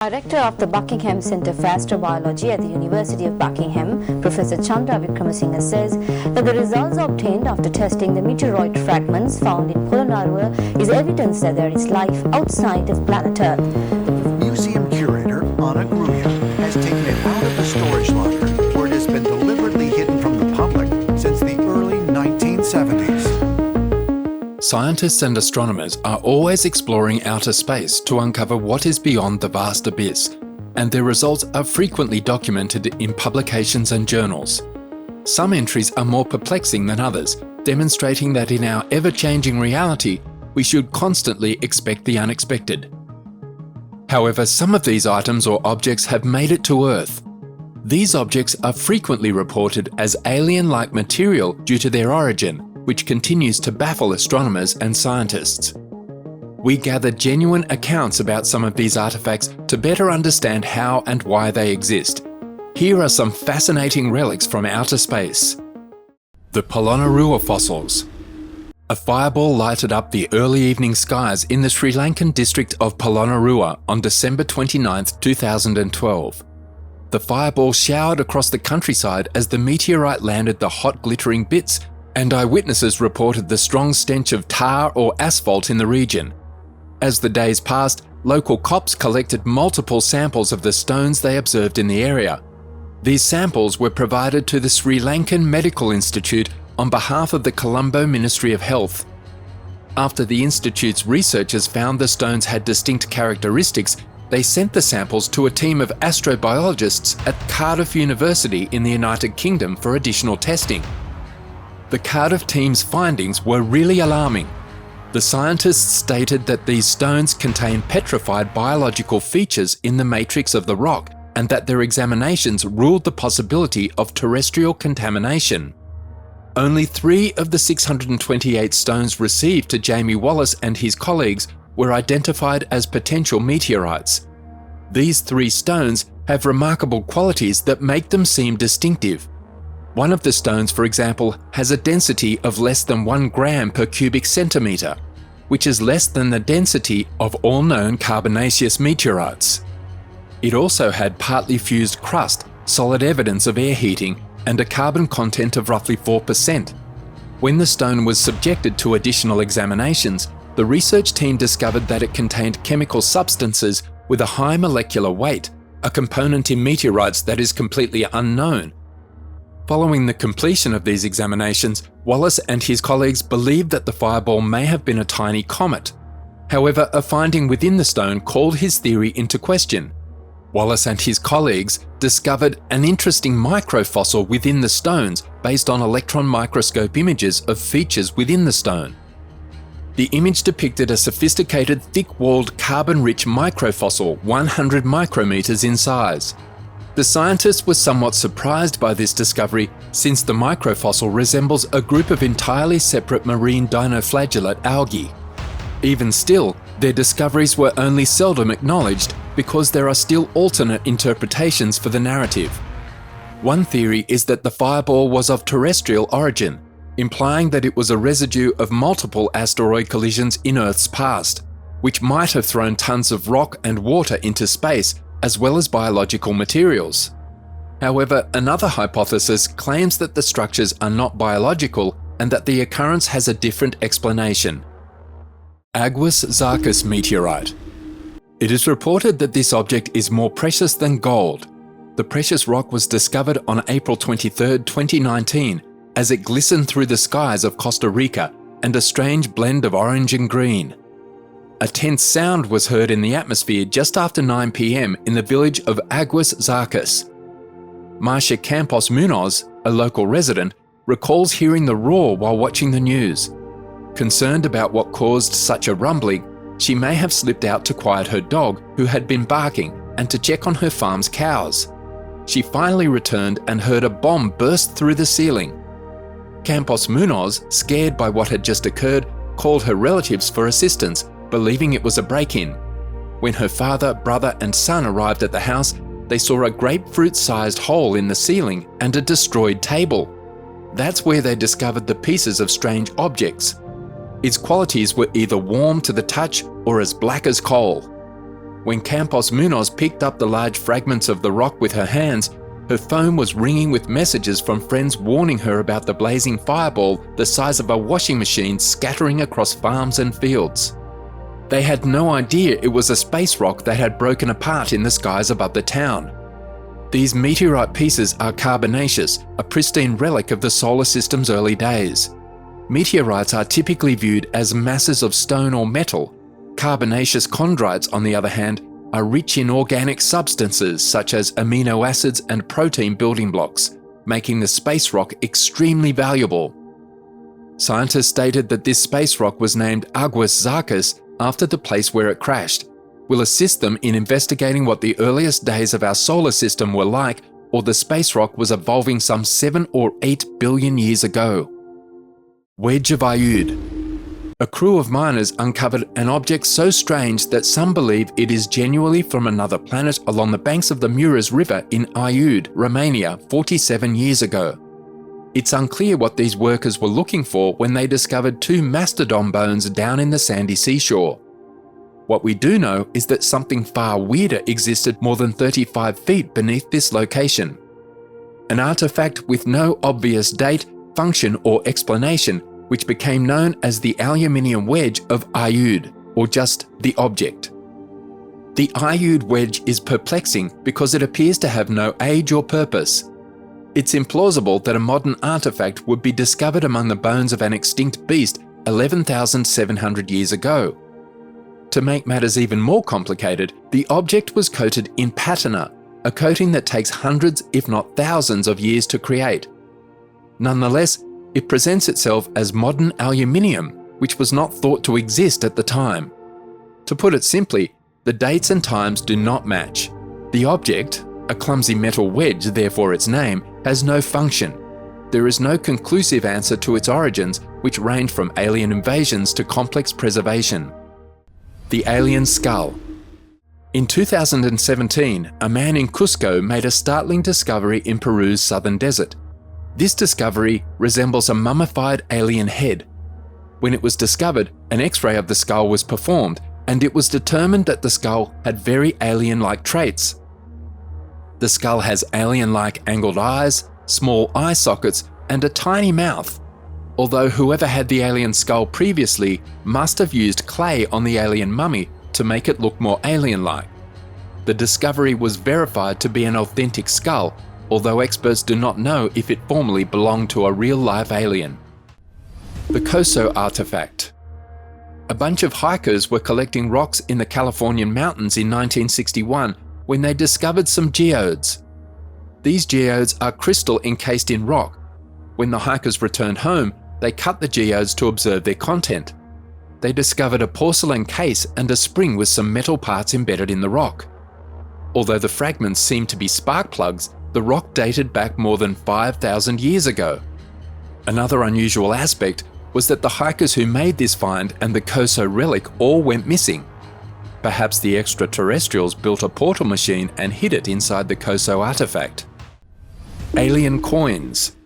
Director of the Buckingham Centre for Astrobiology at the University of Buckingham, Professor Chandra Wickramasinghe says that the results obtained after testing the meteoroid fragments found in Polonnaruwa is evidence that there is life outside of planet Earth. Museum curator Anna Gruya has taken it out of the storage locker where it has been deliberately hidden from the public since the early 1970s. Scientists and astronomers are always exploring outer space to uncover what is beyond the vast abyss, and their results are frequently documented in publications and journals. Some entries are more perplexing than others, demonstrating that in our ever-changing reality, we should constantly expect the unexpected. However, some of these items or objects have made it to Earth. These objects are frequently reported as alien-like material due to their origin, which continues to baffle astronomers and scientists. We gather genuine accounts about some of these artifacts to better understand how and why they exist. Here are some fascinating relics from outer space. The Polonnaruwa fossils. A fireball lighted up the early evening skies in the Sri Lankan district of Polonnaruwa on December 29, 2012. The fireball showered across the countryside as the meteorite landed the hot glittering bits, and eyewitnesses reported the strong stench of tar or asphalt in the region. As the days passed, local cops collected multiple samples of the stones they observed in the area. These samples were provided to the Sri Lankan Medical Institute on behalf of the Colombo Ministry of Health. After the institute's researchers found the stones had distinct characteristics, they sent the samples to a team of astrobiologists at Cardiff University in the United Kingdom for additional testing. The Cardiff team's findings were really alarming. The scientists stated that these stones contain petrified biological features in the matrix of the rock, and that their examinations ruled the possibility of terrestrial contamination. Only 3 of the 628 stones received to Jamie Wallace and his colleagues were identified as potential meteorites. These 3 stones have remarkable qualities that make them seem distinctive. One of the stones, for example, has a density of less than 1 gram per cubic centimetre, which is less than the density of all known carbonaceous meteorites. It also had partly fused crust, solid evidence of air heating, and a carbon content of roughly 4%. When the stone was subjected to additional examinations, the research team discovered that it contained chemical substances with a high molecular weight, a component in meteorites that is completely unknown. Following the completion of these examinations, Wallace and his colleagues believed that the fireball may have been a tiny comet. However, a finding within the stone called his theory into question. Wallace and his colleagues discovered an interesting microfossil within the stones based on electron microscope images of features within the stone. The image depicted a sophisticated, thick-walled, carbon-rich microfossil 100 micrometers in size. The scientists were somewhat surprised by this discovery, since the microfossil resembles a group of entirely separate marine dinoflagellate algae. Even still, their discoveries were only seldom acknowledged because there are still alternate interpretations for the narrative. One theory is that the fireball was of terrestrial origin, implying that it was a residue of multiple asteroid collisions in Earth's past, which might have thrown tons of rock and water into space, as well as biological materials. However, another hypothesis claims that the structures are not biological and that the occurrence has a different explanation. Aguas Zarcas meteorite. It is reported that this object is more precious than gold. The precious rock was discovered on April 23, 2019, as it glistened through the skies of Costa Rica, and a strange blend of orange and green. A tense sound was heard in the atmosphere just after 9 p.m. in the village of Aguas Zarcas. Marcia Campos Munoz, a local resident, recalls hearing the roar while watching the news. Concerned about what caused such a rumbling, she may have slipped out to quiet her dog, who had been barking, and to check on her farm's cows. She finally returned and heard a bomb burst through the ceiling. Campos Munoz, scared by what had just occurred, called her relatives for assistance, believing it was a break-in. When her father, brother, and son arrived at the house, they saw a grapefruit-sized hole in the ceiling and a destroyed table. That's where they discovered the pieces of strange objects. Its qualities were either warm to the touch or as black as coal. When Campos Munoz picked up the large fragments of the rock with her hands, her phone was ringing with messages from friends warning her about the blazing fireball the size of a washing machine scattering across farms and fields. They had no idea it was a space rock that had broken apart in the skies above the town. These meteorite pieces are carbonaceous, a pristine relic of the solar system's early days. Meteorites are typically viewed as masses of stone or metal. Carbonaceous chondrites, on the other hand, are rich in organic substances such as amino acids and protein building blocks, making the space rock extremely valuable. Scientists stated that this space rock was named Aguas Zarcas after the place where it crashed, will assist them in investigating what the earliest days of our solar system were like, or the space rock was evolving some 7 or 8 billion years ago. Wedge of Iude. A crew of miners uncovered an object so strange that some believe it is genuinely from another planet along the banks of the Mureș River in Iude, Romania, 47 years ago. It's unclear what these workers were looking for when they discovered 2 mastodon bones down in the sandy seashore. What we do know is that something far weirder existed more than 35 feet beneath this location. An artifact with no obvious date, function, or explanation, which became known as the aluminium wedge of Iude, or just the object. The Iude wedge is perplexing because it appears to have no age or purpose. It's implausible that a modern artifact would be discovered among the bones of an extinct beast 11,700 years ago. To make matters even more complicated, the object was coated in patina, a coating that takes hundreds if not thousands of years to create. Nonetheless, it presents itself as modern aluminium, which was not thought to exist at the time. To put it simply, the dates and times do not match. The object, a clumsy metal wedge, therefore its name, has no function. There is no conclusive answer to its origins, which range from alien invasions to complex preservation. The alien skull. In 2017, a man in Cusco made a startling discovery in Peru's southern desert. This discovery resembles a mummified alien head. When it was discovered, an X-ray of the skull was performed, and it was determined that the skull had very alien-like traits. The skull has alien-like angled eyes, small eye sockets, and a tiny mouth. Although whoever had the alien skull previously must have used clay on the alien mummy to make it look more alien-like. The discovery was verified to be an authentic skull, although experts do not know if it formerly belonged to a real-life alien. The COSO artifact. A bunch of hikers were collecting rocks in the Californian mountains in 1961 when they discovered some geodes. These geodes are crystal encased in rock. When the hikers returned home, they cut the geodes to observe their content. They discovered a porcelain case and a spring with some metal parts embedded in the rock. Although the fragments seemed to be spark plugs, the rock dated back more than 5,000 years ago. Another unusual aspect was that the hikers who made this find and the COSO relic all went missing. Perhaps the extraterrestrials built a portal machine and hid it inside the COSO artifact. Alien coins.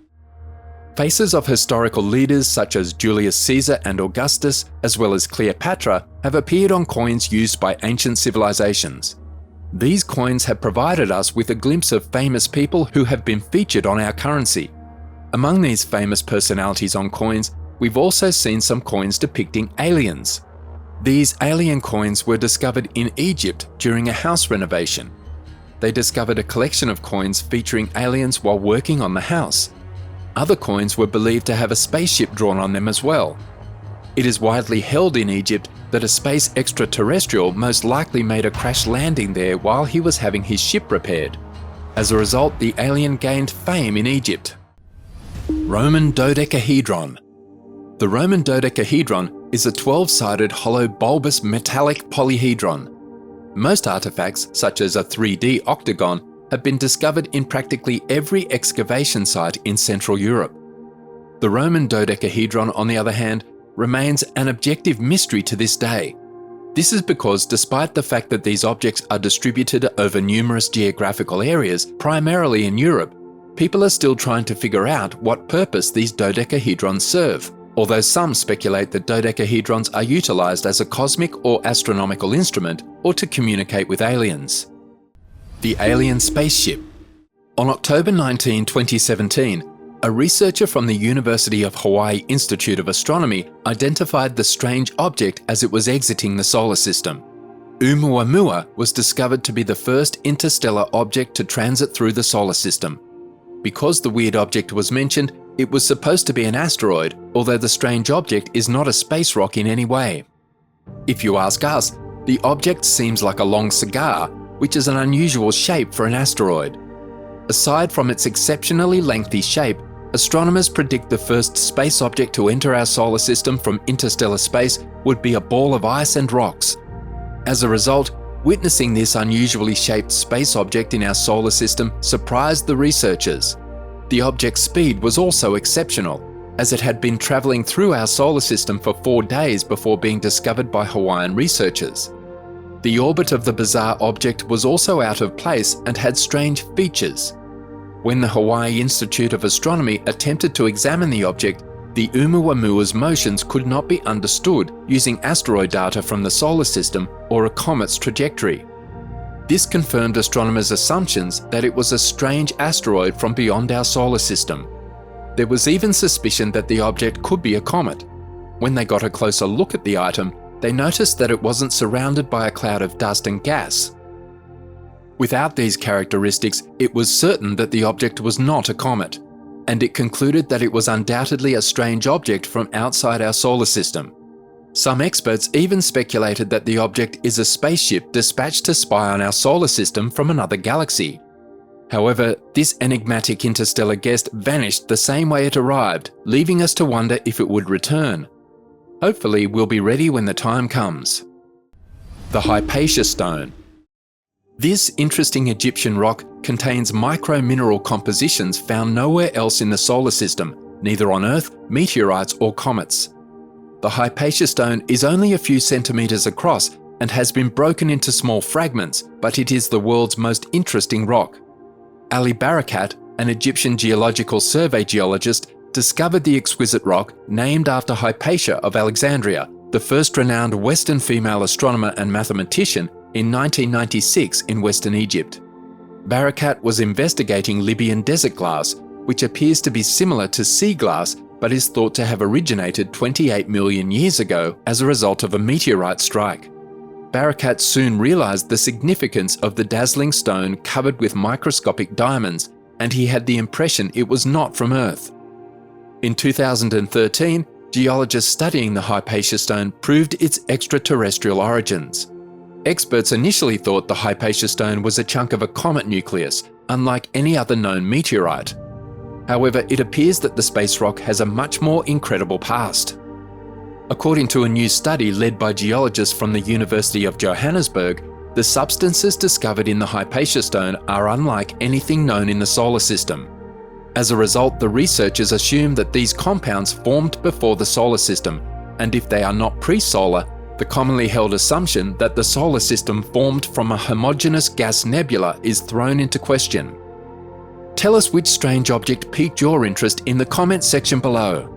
Faces of historical leaders such as Julius Caesar and Augustus, as well as Cleopatra, have appeared on coins used by ancient civilizations. These coins have provided us with a glimpse of famous people who have been featured on our currency. Among these famous personalities on coins, we've also seen some coins depicting aliens. These alien coins were discovered in Egypt during a house renovation. They discovered a collection of coins featuring aliens while working on the house. Other coins were believed to have a spaceship drawn on them as well. It is widely held in Egypt that a space extraterrestrial most likely made a crash landing there while he was having his ship repaired. As a result, the alien gained fame in Egypt. Roman dodecahedron. The Roman dodecahedron is a 12-sided hollow bulbous metallic polyhedron. Most artifacts, such as a 3D octagon, have been discovered in practically every excavation site in Central Europe. The Roman dodecahedron, on the other hand, remains an objective mystery to this day. This is because despite the fact that these objects are distributed over numerous geographical areas, primarily in Europe, people are still trying to figure out what purpose these dodecahedrons serve. although some speculate that dodecahedrons are utilised as a cosmic or astronomical instrument or to communicate with aliens. The alien spaceship. On October 19, 2017, a researcher from the University of Hawaii Institute of Astronomy identified the strange object as it was exiting the solar system. Oumuamua was discovered to be the first interstellar object to transit through the solar system. Because the weird object was mentioned, it was supposed to be an asteroid, although the strange object is not a space rock in any way. If you ask us, the object seems like a long cigar, which is an unusual shape for an asteroid. Aside from its exceptionally lengthy shape, astronomers predict the first space object to enter our solar system from interstellar space would be a ball of ice and rocks. As a result, witnessing this unusually shaped space object in our solar system surprised the researchers. The object's speed was also exceptional, as it had been travelling through our solar system for 4 days before being discovered by Hawaiian researchers. The orbit of the bizarre object was also out of place and had strange features. When the Hawaii Institute of Astronomy attempted to examine the object, the Oumuamua's motions could not be understood using asteroid data from the solar system or a comet's trajectory. This confirmed astronomers' assumptions that it was a strange asteroid from beyond our solar system. There was even suspicion that the object could be a comet. When they got a closer look at the item, they noticed that it wasn't surrounded by a cloud of dust and gas. Without these characteristics, it was certain that the object was not a comet, and it concluded that it was undoubtedly a strange object from outside our solar system. Some experts even speculated that the object is a spaceship dispatched to spy on our solar system from another galaxy. However, this enigmatic interstellar guest vanished the same way it arrived, leaving us to wonder if it would return. Hopefully, we'll be ready when the time comes. The Hypatia Stone. This interesting Egyptian rock contains micromineral compositions found nowhere else in the solar system, neither on Earth, meteorites or comets. The Hypatia Stone is only a few centimetres across and has been broken into small fragments, but it is the world's most interesting rock. Ali Barakat, an Egyptian Geological Survey geologist, discovered the exquisite rock named after Hypatia of Alexandria, the first renowned Western female astronomer and mathematician, in 1996 in Western Egypt. Barakat was investigating Libyan desert glass, which appears to be similar to sea glass but is thought to have originated 28 million years ago as a result of a meteorite strike. Barakat soon realized the significance of the dazzling stone covered with microscopic diamonds, and he had the impression it was not from Earth. In 2013, geologists studying the Hypatia stone proved its extraterrestrial origins. Experts initially thought the Hypatia stone was a chunk of a comet nucleus, unlike any other known meteorite. However, it appears that the space rock has a much more incredible past. According to a new study led by geologists from the University of Johannesburg, the substances discovered in the Hypatia stone are unlike anything known in the solar system. As a result, the researchers assume that these compounds formed before the solar system, and if they are not pre-solar, the commonly held assumption that the solar system formed from a homogeneous gas nebula is thrown into question. Tell us which strange object piqued your interest in the comment section below.